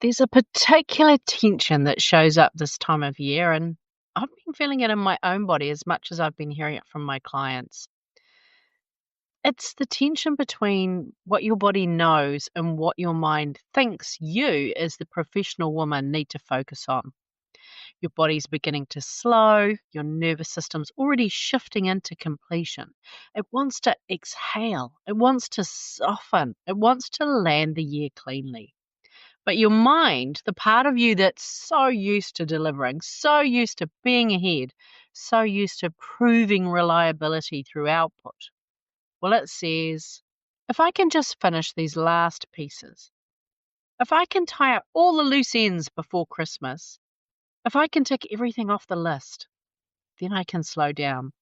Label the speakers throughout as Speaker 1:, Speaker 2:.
Speaker 1: There's a particular tension that shows up this time of year, and I've been feeling it in my own body as much as I've been hearing it from my clients. It's the tension between what your body knows and what your mind thinks you, as the professional woman, need to focus on. Your body's beginning to slow, your nervous system's already shifting into completion. It wants to exhale, it wants to soften, it wants to land the year cleanly. But your mind, the part of you that's so used to delivering, so used to being ahead, so used to proving reliability through output, well, it says, if I can just finish these last pieces, if I can tie up all the loose ends before Christmas, if I can tick everything off the list, then I can slow down.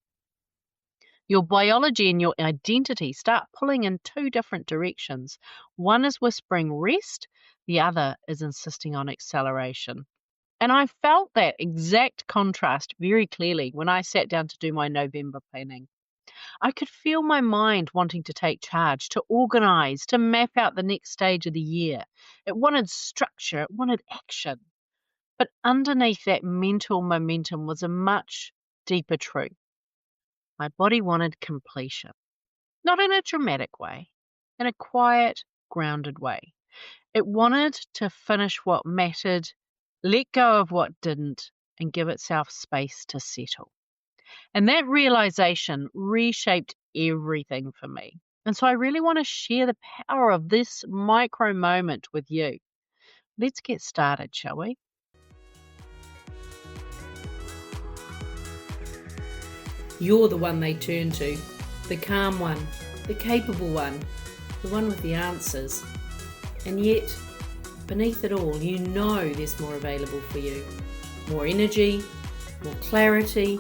Speaker 1: Your biology and your identity start pulling in two different directions. One is whispering rest, the other is insisting on acceleration. And I felt that exact contrast very clearly when I sat down to do my November planning. I could feel my mind wanting to take charge, to organise, to map out the next stage of the year. It wanted structure, it wanted action. But underneath that mental momentum was a much deeper truth. My body wanted completion, not in a dramatic way, in a quiet, grounded way. It wanted to finish what mattered, let go of what didn't, and give itself space to settle. And that realization reshaped everything for me. And so I really want to share the power of this micro moment with you. Let's get started, shall we?
Speaker 2: You're the one they turn to, the calm one, the capable one, the one with the answers. And yet, beneath it all, you know there's more available for you. More energy, more clarity,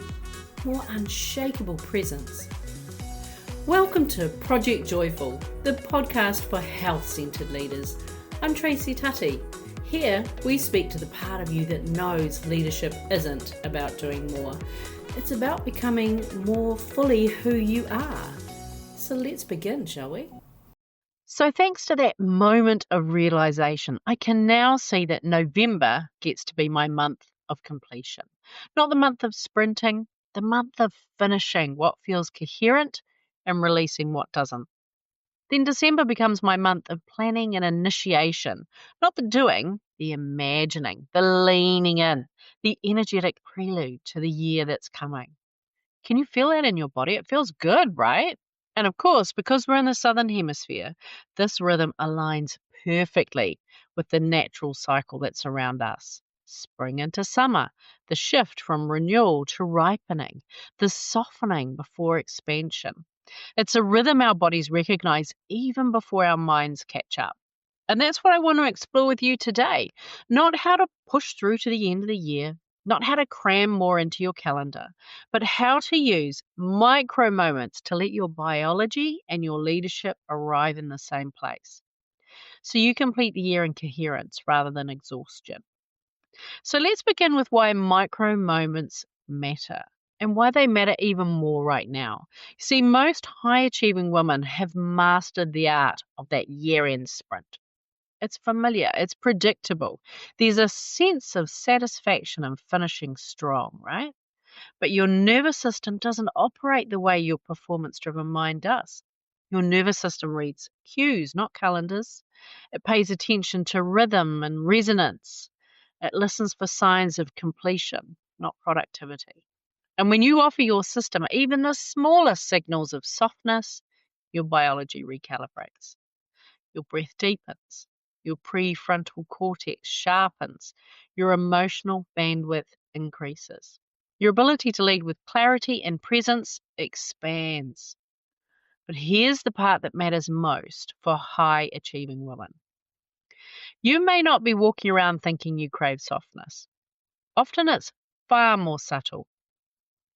Speaker 2: more unshakable presence. Welcome to Project Joyful, the podcast for health-centered leaders. I'm Tracy Tutty. Here, we speak to the part of you that knows leadership isn't about doing more. It's about becoming more fully who you are. So let's begin, shall we?
Speaker 1: So thanks to that moment of realization, I can now see that November gets to be my month of completion. Not the month of sprinting, the month of finishing what feels coherent and releasing what doesn't. Then December becomes my month of planning and initiation, not the doing, the imagining, the leaning in, the energetic prelude to the year that's coming. Can you feel that in your body? It feels good, right? And of course, because we're in the Southern Hemisphere, this rhythm aligns perfectly with the natural cycle that's around us. Spring into summer, the shift from renewal to ripening, the softening before expansion. It's a rhythm our bodies recognize even before our minds catch up. And that's what I want to explore with you today. Not how to push through to the end of the year, not how to cram more into your calendar, but how to use micro moments to let your biology and your leadership arrive in the same place. So you complete the year in coherence rather than exhaustion. So let's begin with why micro moments matter and why they matter even more right now. See, most high achieving women have mastered the art of that year end sprint. It's familiar, it's predictable. There's a sense of satisfaction in finishing strong, right? But your nervous system doesn't operate the way your performance driven mind does. Your nervous system reads cues, not calendars. It pays attention to rhythm and resonance. It listens for signs of completion, not productivity. And when you offer your system even the smallest signals of softness, your biology recalibrates. Your breath deepens. Your prefrontal cortex sharpens. Your emotional bandwidth increases. Your ability to lead with clarity and presence expands. But here's the part that matters most for high achieving women. You may not be walking around thinking you crave softness. Often it's far more subtle.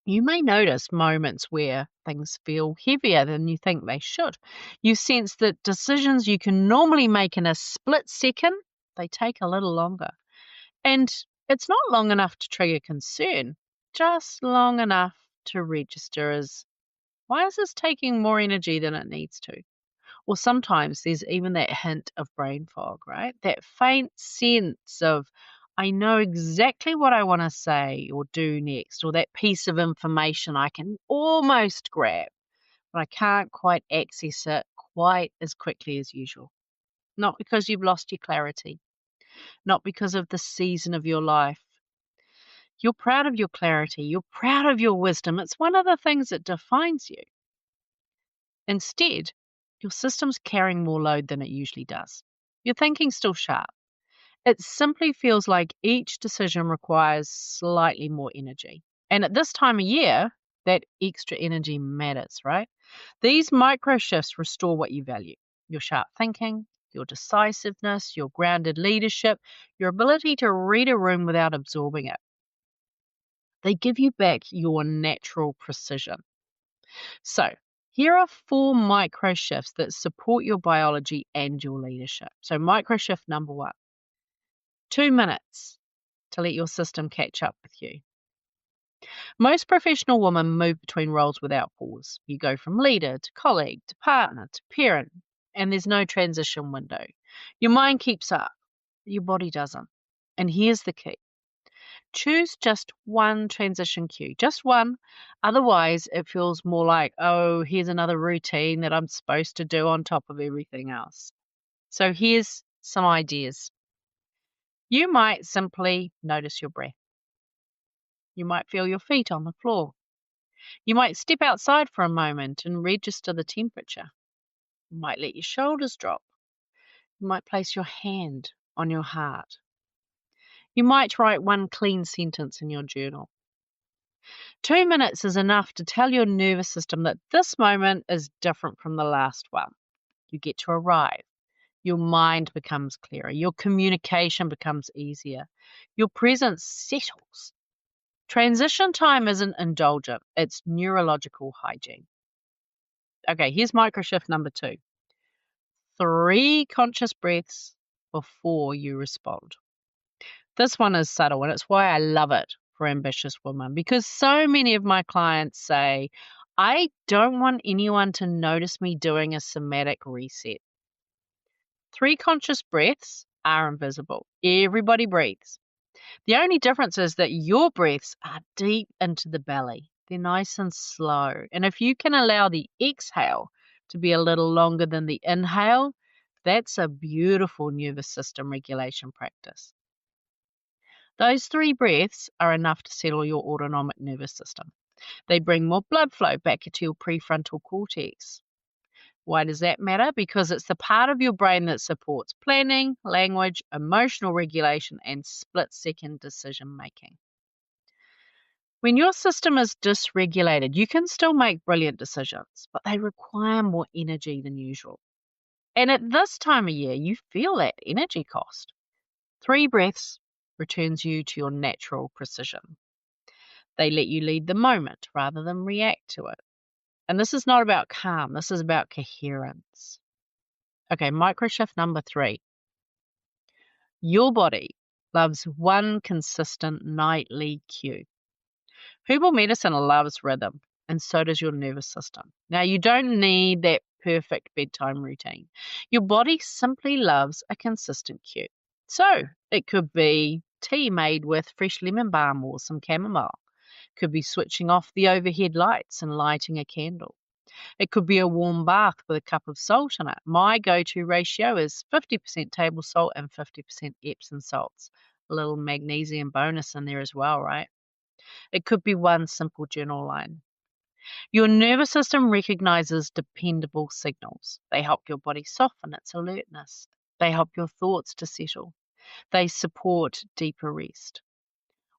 Speaker 1: You may notice moments where things feel heavier than you think they should. You sense that decisions you can normally make in a split second, they take a little longer. And it's not long enough to trigger concern, just long enough to register as, why is this taking more energy than it needs to? Or sometimes there's even that hint of brain fog, right? That faint sense of, I know exactly what I want to say or do next, or that piece of information I can almost grab, but I can't quite access it quite as quickly as usual. Not because you've lost your clarity, not because of the season of your life. You're proud of your clarity. You're proud of your wisdom. It's one of the things that defines you. Instead, your system's carrying more load than it usually does. Your thinking's still sharp. It simply feels like each decision requires slightly more energy. And at this time of year, that extra energy matters, right? These micro shifts restore what you value: your sharp thinking, your decisiveness, your grounded leadership, your ability to read a room without absorbing it. They give you back your natural precision. So, here are 4 micro shifts that support your biology and your leadership. So, micro shift number 1: 2 minutes to let your system catch up with you. Most professional women move between roles without pause. You go from leader to colleague to partner to parent, and there's no transition window. Your mind keeps up, your body doesn't. And here's the key: choose just one transition cue, just one. Otherwise, it feels more like, oh, here's another routine that I'm supposed to do on top of everything else. So here's some ideas. You might simply notice your breath. You might feel your feet on the floor. You might step outside for a moment and register the temperature. You might let your shoulders drop. You might place your hand on your heart. You might write one clean sentence in your journal. 2 minutes is enough to tell your nervous system that this moment is different from the last one. You get to arrive. Your mind becomes clearer. Your communication becomes easier. Your presence settles. Transition time isn't indulgent, it's neurological hygiene. Okay, here's microshift number 2. 3 conscious breaths before you respond. This one is subtle, and it's why I love it for ambitious women, because so many of my clients say, I don't want anyone to notice me doing a somatic reset. 3 conscious breaths are invisible. Everybody breathes. The only difference is that your breaths are deep into the belly. They're nice and slow. And if you can allow the exhale to be a little longer than the inhale, that's a beautiful nervous system regulation practice. Those 3 breaths are enough to settle your autonomic nervous system. They bring more blood flow back into your prefrontal cortex. Why does that matter? Because it's the part of your brain that supports planning, language, emotional regulation, and split-second decision making. When your system is dysregulated, you can still make brilliant decisions, but they require more energy than usual. And at this time of year, you feel that energy cost. 3 breaths returns you to your natural precision. They let you lead the moment rather than react to it. And this is not about calm, this is about coherence. Okay, microshift number 3. Your body loves one consistent nightly cue. Herbal medicine loves rhythm, and so does your nervous system. Now, you don't need that perfect bedtime routine. Your body simply loves a consistent cue. So, it could be tea made with fresh lemon balm or some chamomile. It could be switching off the overhead lights and lighting a candle. It could be a warm bath with a cup of salt in it. My go-to ratio is 50% table salt and 50% Epsom salts. A little magnesium bonus in there as well, right? It could be one simple journal line. Your nervous system recognizes dependable signals. They help your body soften its alertness. They help your thoughts to settle. They support deeper rest.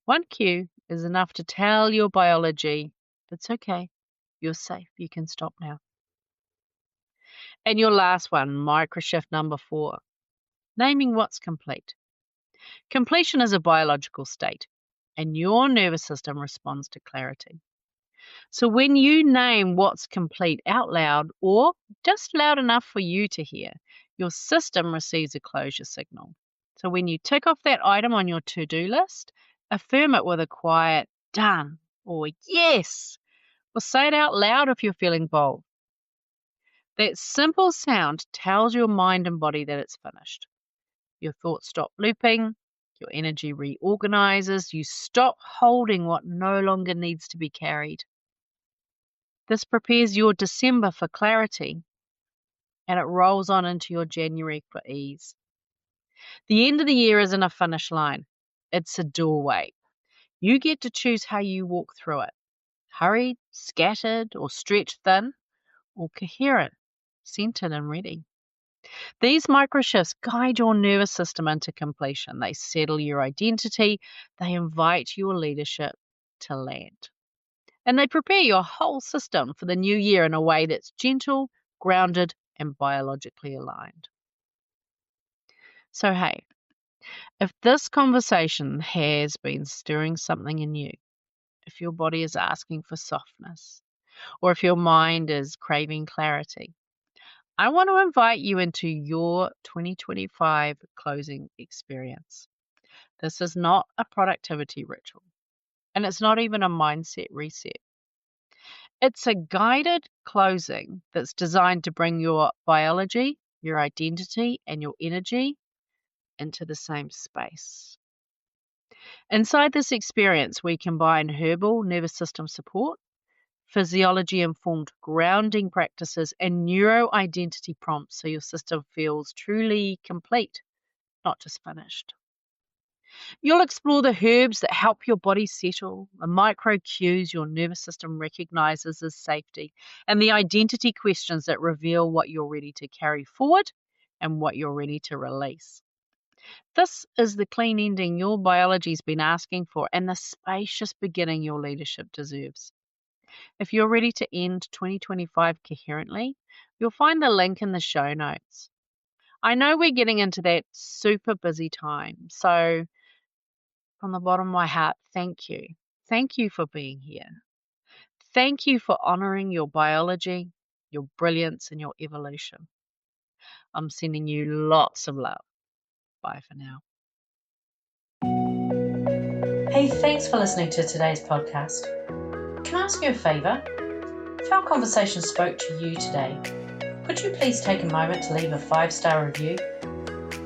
Speaker 1: One cue is enough to tell your biology, it's okay, you're safe, you can stop now. And your last one, microshift number 4, naming what's complete. Completion is a biological state, and your nervous system responds to clarity. So when you name what's complete out loud, or just loud enough for you to hear, your system receives a closure signal. So when you tick off that item on your to-do list, affirm it with a quiet done or yes, or say it out loud if you're feeling bold. That simple sound tells your mind and body that it's finished. Your thoughts stop looping, your energy reorganizes, you stop holding what no longer needs to be carried. This prepares your December for clarity, and it rolls on into your January for ease. The end of the year isn't a finish line, it's a doorway. You get to choose how you walk through it. Hurried, scattered, or stretched thin, or coherent, centered and ready. These micro shifts guide your nervous system into completion. They settle your identity, they invite your leadership to land. And they prepare your whole system for the new year in a way that's gentle, grounded, and biologically aligned. So, hey, if this conversation has been stirring something in you, if your body is asking for softness, or if your mind is craving clarity, I want to invite you into your 2025 closing experience. This is not a productivity ritual, and it's not even a mindset reset. It's a guided closing that's designed to bring your biology, your identity, and your energy into the same space. Inside this experience, we combine herbal nervous system support, physiology-informed grounding practices, and neuro-identity prompts so your system feels truly complete, not just finished. You'll explore the herbs that help your body settle, the micro cues your nervous system recognizes as safety, and the identity questions that reveal what you're ready to carry forward and what you're ready to release. This is the clean ending your biology's been asking for and the spacious beginning your leadership deserves. If you're ready to end 2025 coherently, you'll find the link in the show notes. I know we're getting into that super busy time, so from the bottom of my heart, thank you. Thank you for being here. Thank you for honoring your biology, your brilliance, and your evolution. I'm sending you lots of love. Bye for now. Hey, thanks for listening to today's podcast. Can I ask you a favor? If our conversation spoke to you today, could you please take a moment to leave a 5-star review?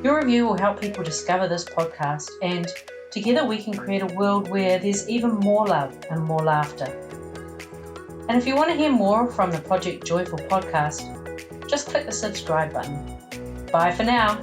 Speaker 1: Your review will help people discover this podcast, and together we can create a world where there's even more love and more laughter. And if you want to hear more from the Project Joyful podcast, just click the subscribe button. Bye for now.